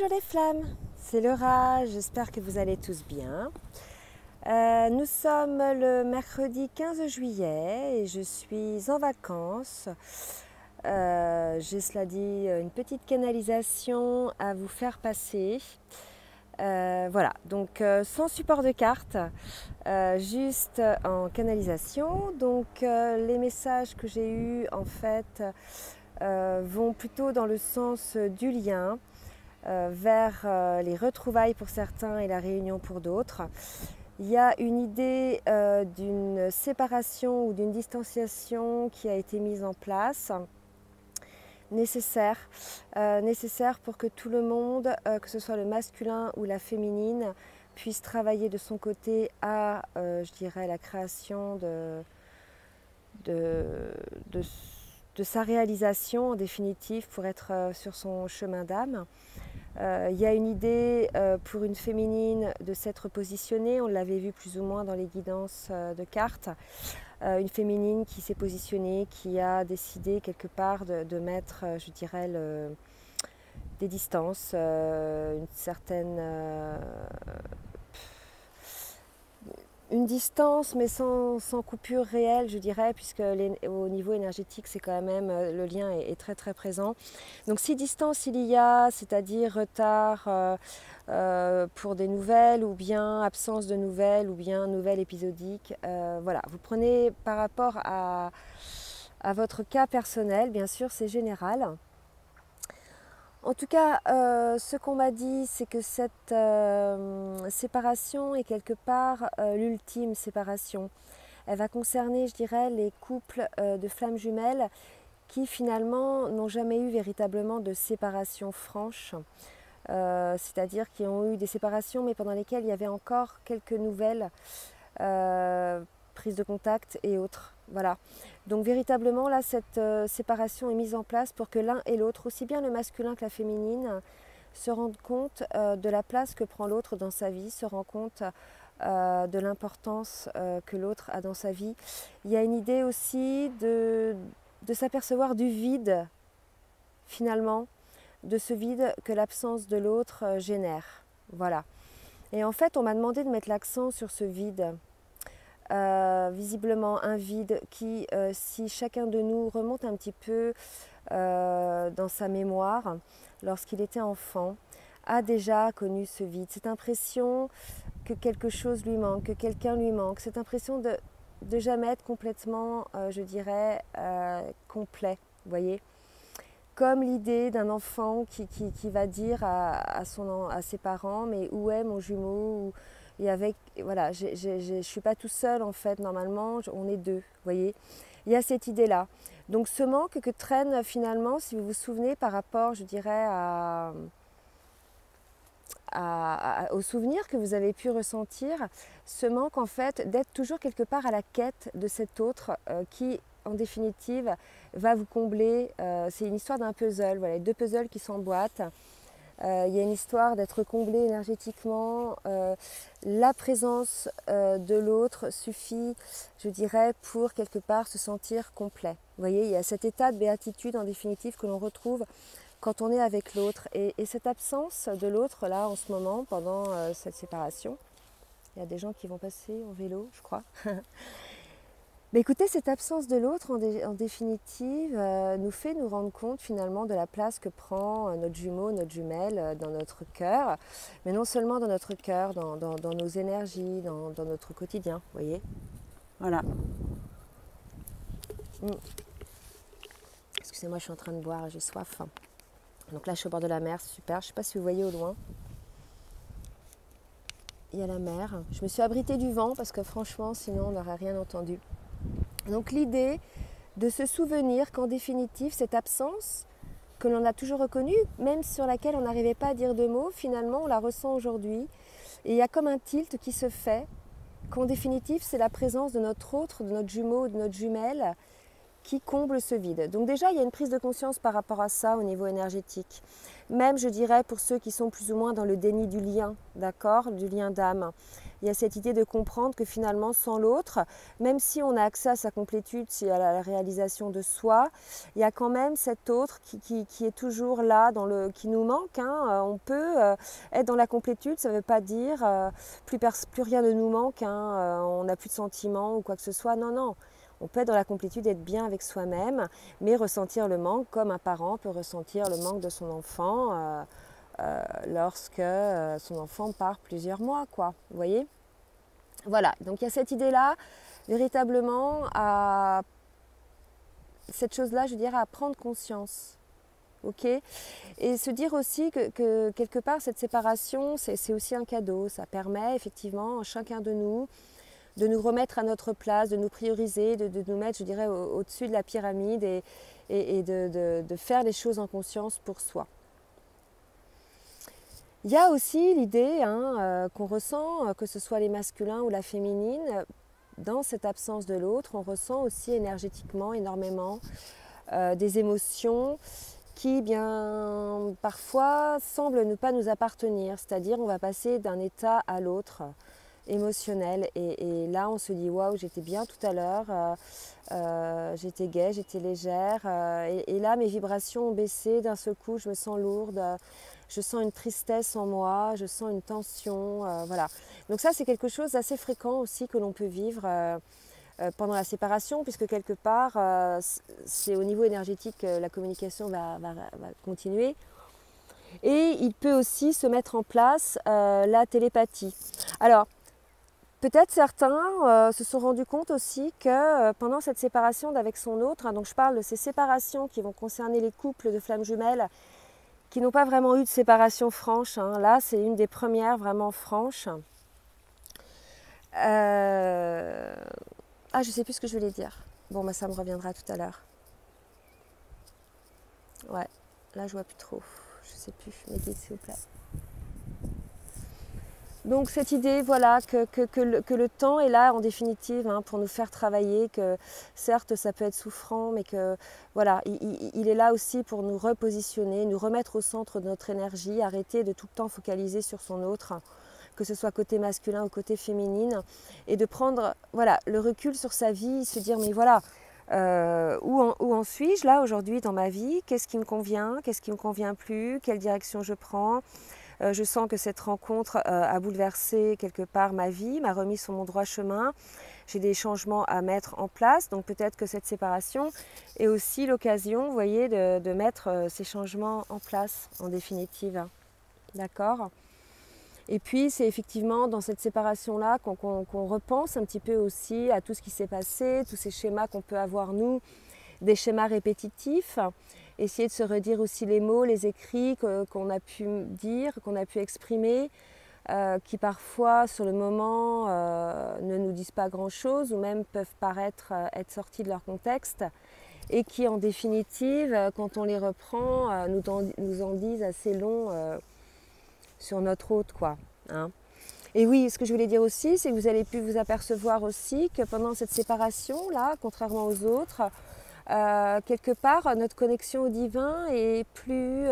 Bonjour les flammes, c'est Laura, j'espère que vous allez tous bien. Nous sommes le mercredi 15 juillet et je suis en vacances. J'ai cela dit une petite canalisation à vous faire passer. Voilà, donc sans support de carte, juste en canalisation. Donc les messages que j'ai eus en fait vont plutôt dans le sens du lien. Vers les retrouvailles pour certains et la réunion pour d'autres. Il y a une idée d'une séparation ou d'une distanciation qui a été mise en place, nécessaire pour que tout le monde, que ce soit le masculin ou la féminine, puisse travailler de son côté à, je dirais, la création de sa réalisation en définitive pour être sur son chemin d'âme. Il y a une idée pour une féminine de s'être positionnée, on l'avait vu plus ou moins dans les guidances de cartes, une féminine qui s'est positionnée, qui a décidé quelque part de mettre, je dirais, des distances, une certaine... une distance mais sans coupure réelle, je dirais, puisque au niveau énergétique c'est quand même le lien est très très présent. Donc si distance il y a, c'est-à-dire retard pour des nouvelles ou bien absence de nouvelles ou bien nouvelles épisodiques, voilà, vous prenez par rapport à votre cas personnel, bien sûr c'est général. En tout cas, ce qu'on m'a dit, c'est que cette séparation est quelque part l'ultime séparation. Elle va concerner, je dirais, les couples de flammes jumelles qui finalement n'ont jamais eu véritablement de séparation franche. C'est-à-dire qui ont eu des séparations mais pendant lesquelles il y avait encore quelques nouvelles prises de contact et autres. Voilà. Donc véritablement là cette séparation est mise en place pour que l'un et l'autre, aussi bien le masculin que la féminine, se rendent compte de la place que prend l'autre dans sa vie, se rendent compte de l'importance que l'autre a dans sa vie. Il y a une idée aussi de s'apercevoir du vide finalement, de ce vide que l'absence de l'autre génère. Voilà. Et en fait on m'a demandé de mettre l'accent sur ce vide. Visiblement un vide qui, si chacun de nous remonte un petit peu dans sa mémoire, lorsqu'il était enfant, a déjà connu ce vide. Cette impression que quelque chose lui manque, que quelqu'un lui manque, cette impression de jamais être complètement, je dirais, complet, vous voyez. Comme l'idée d'un enfant qui va dire à ses parents, mais où est mon jumeau ? Et avec, voilà, je ne suis pas tout seul en fait, normalement, on est deux, vous voyez. Il y a cette idée-là. Donc ce manque que traîne finalement, si vous vous souvenez, par rapport, je dirais, aux souvenirs que vous avez pu ressentir, ce manque en fait d'être toujours quelque part à la quête de cet autre qui, en définitive, va vous combler. C'est une histoire d'un puzzle, voilà, deux puzzles qui s'emboîtent. Il y a une histoire d'être comblé énergétiquement. La présence de l'autre suffit, je dirais, pour quelque part se sentir complet. Vous voyez, il y a cet état de béatitude en définitive que l'on retrouve quand on est avec l'autre. Et cette absence de l'autre, là, en ce moment, pendant cette séparation, il y a des gens qui vont passer en vélo, je crois. Mais écoutez, cette absence de l'autre, en définitive, nous fait nous rendre compte finalement de la place que prend notre jumeau, notre jumelle dans notre cœur, mais non seulement dans notre cœur, dans nos énergies, dans notre quotidien, vous voyez. Voilà. Excusez-moi, je suis en train de boire, j'ai soif. Donc là, je suis au bord de la mer, c'est super. Je ne sais pas si vous voyez au loin. Il y a la mer. Je me suis abritée du vent parce que franchement, sinon, on n'aurait rien entendu. Donc l'idée de se souvenir qu'en définitive, cette absence que l'on a toujours reconnue, même sur laquelle on n'arrivait pas à dire deux mots, finalement on la ressent aujourd'hui. Et il y a comme un tilt qui se fait, qu'en définitive c'est la présence de notre autre, de notre jumeau, de notre jumelle, qui comble ce vide. Donc déjà, il y a une prise de conscience par rapport à ça au niveau énergétique. Même, je dirais, pour ceux qui sont plus ou moins dans le déni du lien, d'accord, du lien d'âme. Il y a cette idée de comprendre que finalement, sans l'autre, même si on a accès à sa complétude, à la réalisation de soi, il y a quand même cet autre qui est toujours là, qui nous manque. Hein. On peut être dans la complétude, ça ne veut pas dire plus rien ne nous manque, hein, on n'a plus de sentiments ou quoi que ce soit. Non, non. On peut être dans la complétude, être bien avec soi-même, mais ressentir le manque comme un parent peut ressentir le manque de son enfant lorsque son enfant part plusieurs mois, quoi. Vous voyez? Voilà, donc il y a cette idée-là, véritablement, cette chose-là, je dirais, à prendre conscience. Ok, et se dire aussi que quelque part, cette séparation, c'est aussi un cadeau. Ça permet effectivement à chacun de nous remettre à notre place, de nous prioriser, de nous mettre, je dirais, au-dessus de la pyramide et de faire les choses en conscience pour soi. Il y a aussi l'idée qu'on ressent, que ce soit les masculins ou la féminine, dans cette absence de l'autre, on ressent aussi énergétiquement énormément des émotions qui, bien, parfois semblent ne pas nous appartenir. C'est-à-dire, on va passer d'un état à l'autre émotionnel et là on se dit waouh, j'étais bien tout à l'heure, j'étais gaie, j'étais légère et là mes vibrations ont baissé d'un seul coup, je me sens lourde, je sens une tristesse en moi, je sens une tension, voilà. Donc ça c'est quelque chose d'assez fréquent aussi que l'on peut vivre pendant la séparation, puisque quelque part c'est au niveau énergétique la communication va continuer. Et il peut aussi se mettre en place la télépathie. Alors, peut-être certains se sont rendus compte aussi que pendant cette séparation d'avec son autre, donc je parle de ces séparations qui vont concerner les couples de flammes jumelles qui n'ont pas vraiment eu de séparation franche. Là, c'est une des premières vraiment franches. Ah, je ne sais plus ce que je voulais dire. Bon, bah, ça me reviendra tout à l'heure. Ouais, là, je vois plus trop. Je ne sais plus. M'aidez, s'il vous plaît. Donc cette idée, voilà, que le temps est là en définitive pour nous faire travailler, que certes ça peut être souffrant, mais que voilà, il est là aussi pour nous repositionner, nous remettre au centre de notre énergie, arrêter de tout le temps focaliser sur son autre, que ce soit côté masculin ou côté féminine, et de prendre voilà, le recul sur sa vie, se dire mais voilà, où en suis-je là aujourd'hui dans ma vie, qu'est-ce qui me convient plus, quelle direction je prends. Je sens que cette rencontre a bouleversé quelque part ma vie, m'a remis sur mon droit chemin. J'ai des changements à mettre en place, donc peut-être que cette séparation est aussi l'occasion, vous voyez, de mettre ces changements en place, en définitive. D'accord ? Et puis c'est effectivement dans cette séparation-là qu'on repense un petit peu aussi à tout ce qui s'est passé, tous ces schémas qu'on peut avoir nous, des schémas répétitifs. Essayer de se redire aussi les mots, les écrits qu'on a pu dire, qu'on a pu exprimer, qui parfois sur le moment ne nous disent pas grand-chose ou même peuvent paraître être sortis de leur contexte et qui en définitive, quand on les reprend, nous en disent assez long sur notre hôte, quoi. Et oui, ce que je voulais dire aussi, c'est que vous avez pu vous apercevoir aussi que pendant cette séparation-là, contrairement aux autres, quelque part, notre connexion au divin est plus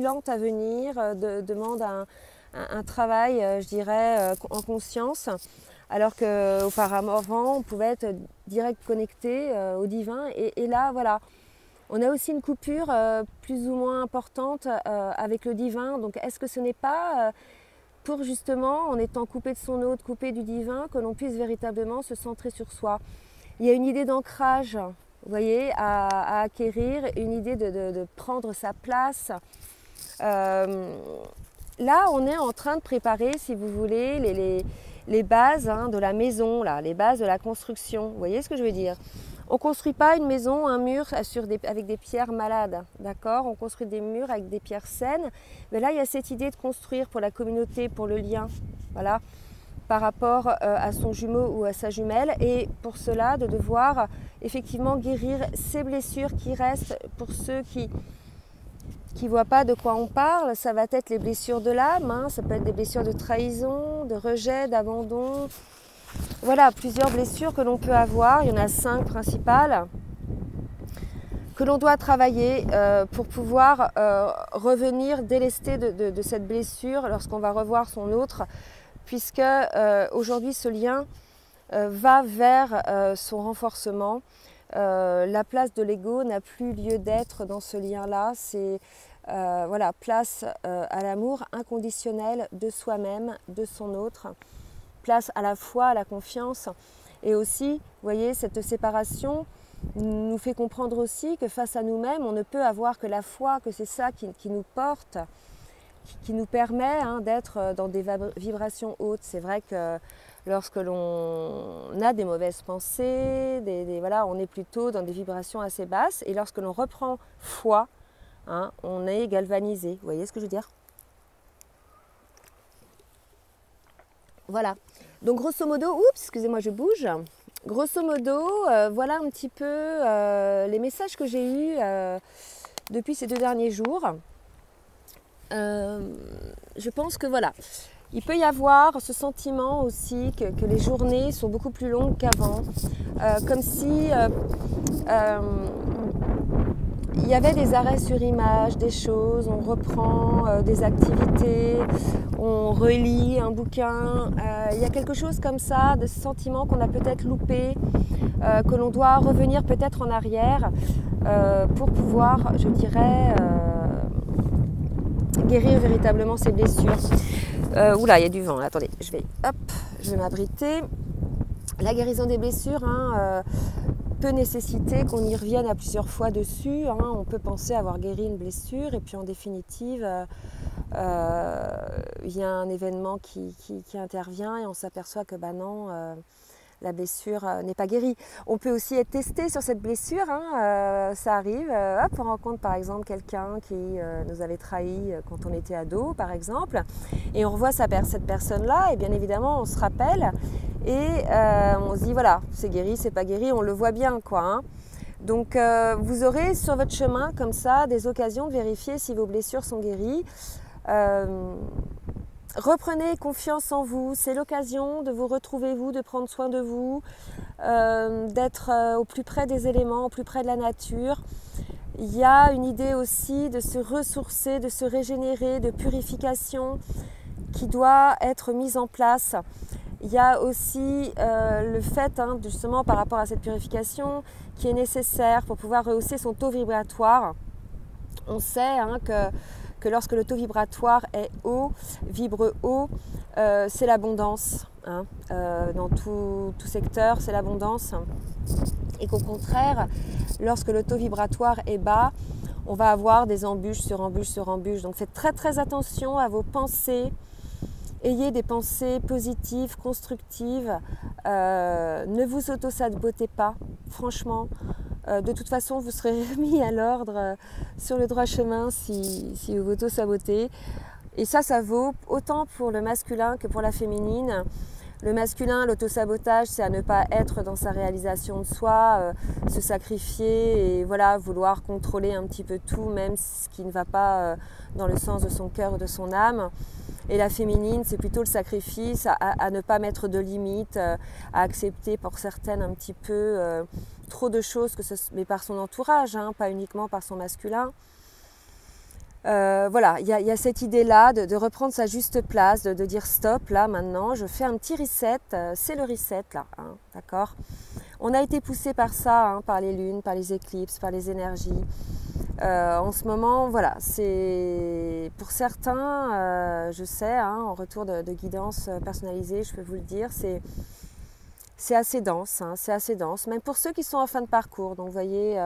lente à venir, demande un travail, je dirais, en conscience, alors qu'auparavant, on pouvait être direct connecté au divin. Et là, voilà, on a aussi une coupure plus ou moins importante avec le divin. Donc, est-ce que ce n'est pas pour justement, en étant coupé de son hôte, coupé du divin, que l'on puisse véritablement se centrer sur soi? Il y a une idée d'ancrage, vous voyez, à acquérir, une idée de prendre sa place. Là, on est en train de préparer, si vous voulez, les bases de la maison, là, les bases de la construction. Vous voyez ce que je veux dire? On ne construit pas une maison, un mur avec des pierres malades, d'accord? On construit des murs avec des pierres saines. Mais là, il y a cette idée de construire pour la communauté, pour le lien, voilà, par rapport à son jumeau ou à sa jumelle, et pour cela de devoir effectivement guérir ces blessures qui restent. Pour ceux qui ne voient pas de quoi on parle, ça va être les blessures de l'âme, ça peut être des blessures de trahison, de rejet, d'abandon. Voilà, plusieurs blessures que l'on peut avoir, il y en a 5 principales. que l'on doit travailler pour pouvoir revenir délesté de cette blessure lorsqu'on va revoir son autre, puisque aujourd'hui ce lien va vers son renforcement. La place de l'ego n'a plus lieu d'être dans ce lien-là. C'est voilà, place à l'amour inconditionnel de soi-même, de son autre, place à la foi, à la confiance. Et aussi, vous voyez, cette séparation nous fait comprendre aussi que face à nous-mêmes, on ne peut avoir que la foi, que c'est ça qui nous porte, qui nous permet d'être dans des vibrations hautes. C'est vrai que lorsque l'on a des mauvaises pensées, voilà, on est plutôt dans des vibrations assez basses. Et lorsque l'on reprend foi, on est galvanisé. Vous voyez ce que je veux dire? Voilà. Donc grosso modo, excusez-moi, je bouge. Grosso modo, voilà un petit peu les messages que j'ai eus depuis ces 2 derniers jours. Je pense que voilà, il peut y avoir ce sentiment aussi que les journées sont beaucoup plus longues qu'avant, comme si il y avait des arrêts sur image, des choses, on reprend des activités, on relit un bouquin. Il y a quelque chose comme ça, de ce sentiment qu'on a peut-être loupé, que l'on doit revenir peut-être en arrière pour pouvoir, je dirais, guérir véritablement ses blessures. Oula, il y a du vent, là. Attendez, je vais m'abriter. La guérison des blessures, peut nécessiter qu'on y revienne à plusieurs fois dessus. On peut penser avoir guéri une blessure et puis en définitive, il y a un événement qui intervient et on s'aperçoit que non, la blessure n'est pas guérie. On peut aussi être testé sur cette blessure, ça arrive. On rencontre par exemple quelqu'un qui nous avait trahi quand on était ado par exemple, et on revoit cette personne-là et bien évidemment on se rappelle et on se dit voilà, c'est guéri, c'est pas guéri, on le voit bien quoi. Donc vous aurez sur votre chemin comme ça des occasions de vérifier si vos blessures sont guéries. Reprenez confiance en vous, c'est l'occasion de vous retrouver vous, de prendre soin de vous, d'être au plus près des éléments, au plus près de la nature. Il y a une idée aussi de se ressourcer, de se régénérer, de purification qui doit être mise en place. Il y a aussi le fait, justement par rapport à cette purification, qui est nécessaire pour pouvoir rehausser son taux vibratoire. On sait que lorsque le taux vibratoire est haut, vibre haut, c'est l'abondance. Dans tout secteur, c'est l'abondance. Et qu'au contraire, lorsque le taux vibratoire est bas, on va avoir des embûches sur embûches sur embûches. Donc faites très très attention à vos pensées. Ayez des pensées positives, constructives. Ne vous auto-sabotez pas, franchement. De toute façon, vous serez remis à l'ordre sur le droit chemin si vous vous auto-sabotez. Et ça vaut autant pour le masculin que pour la féminine. Le masculin, l'auto-sabotage, c'est à ne pas être dans sa réalisation de soi, se sacrifier et voilà, vouloir contrôler un petit peu tout, même ce qui ne va pas dans le sens de son cœur ou de son âme. Et la féminine, c'est plutôt le sacrifice, à ne pas mettre de limites, à accepter pour certaines un petit peu trop de choses, mais par son entourage, pas uniquement par son masculin. Voilà, il y a cette idée-là de reprendre sa juste place, de dire stop, là maintenant, je fais un petit reset, c'est le reset là, d'accord? On a été poussé par ça, par les lunes, par les éclipses, par les énergies. En ce moment, voilà, c'est pour certains, je sais, en retour de guidance personnalisée, je peux vous le dire, c'est assez dense, c'est assez dense, même pour ceux qui sont en fin de parcours. Donc vous voyez,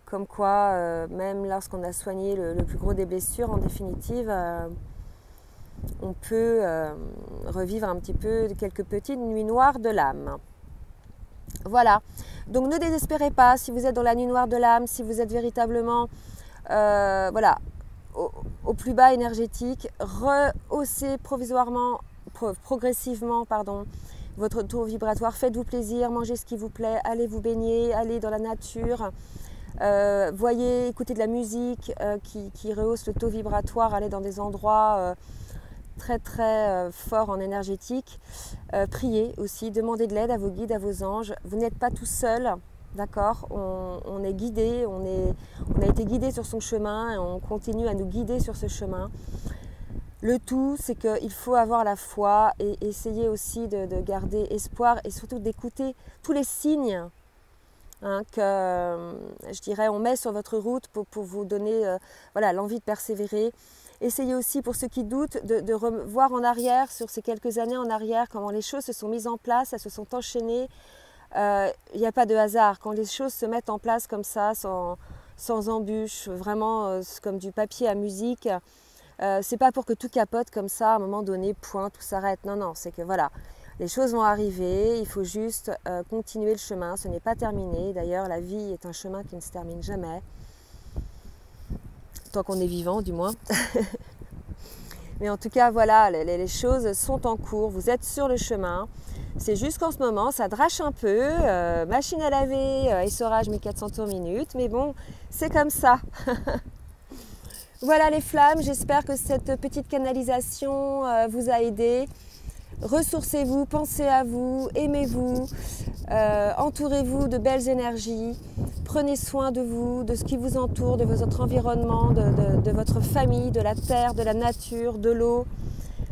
comme quoi, même lorsqu'on a soigné le plus gros des blessures, en définitive, on peut revivre un petit peu quelques petites nuits noires de l'âme. Voilà, donc ne désespérez pas si vous êtes dans la nuit noire de l'âme, si vous êtes véritablement voilà, au plus bas énergétique, rehaussez progressivement votre taux vibratoire, faites-vous plaisir, mangez ce qui vous plaît, allez vous baigner, allez dans la nature, voyez, écoutez de la musique qui rehausse le taux vibratoire, allez dans des endroits très très fort en énergétique. Priez aussi, demandez de l'aide à vos guides, à vos anges. Vous n'êtes pas tout seul. d'accord? On est guidé, on a été guidé sur son chemin et on continue à nous guider sur ce chemin. Le tout, c'est qu'il faut avoir la foi et essayer aussi de garder espoir et surtout d'écouter tous les signes que, je dirais, on met sur votre route pour vous donner voilà, l'envie de persévérer. Essayez aussi, pour ceux qui doutent, de revoir en arrière, sur ces quelques années en arrière, comment les choses se sont mises en place, elles se sont enchaînées. Il n'y a pas de hasard. Quand les choses se mettent en place comme ça, sans embûches, vraiment comme du papier à musique, c'est pas pour que tout capote comme ça, à un moment donné, point, tout s'arrête. Non, non, c'est que voilà, les choses vont arriver, il faut juste continuer le chemin, ce n'est pas terminé. D'ailleurs, la vie est un chemin qui ne se termine jamais. Tant qu'on est vivant, du moins. Mais en tout cas, voilà, les choses sont en cours, vous êtes sur le chemin. C'est juste qu'en ce moment, ça drache un peu, machine à laver, essorage 1400 tours minute, mais bon, c'est comme ça. Voilà les flammes, j'espère que cette petite canalisation vous a aidé. Ressourcez-vous, pensez à vous, aimez-vous, entourez-vous de belles énergies, prenez soin de vous, de ce qui vous entoure, de votre environnement, de votre famille, de la terre, de la nature, de l'eau.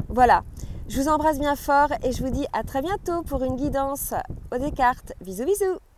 Voilà, je vous embrasse bien fort et je vous dis à très bientôt pour une guidance au Descartes. Bisous bisous.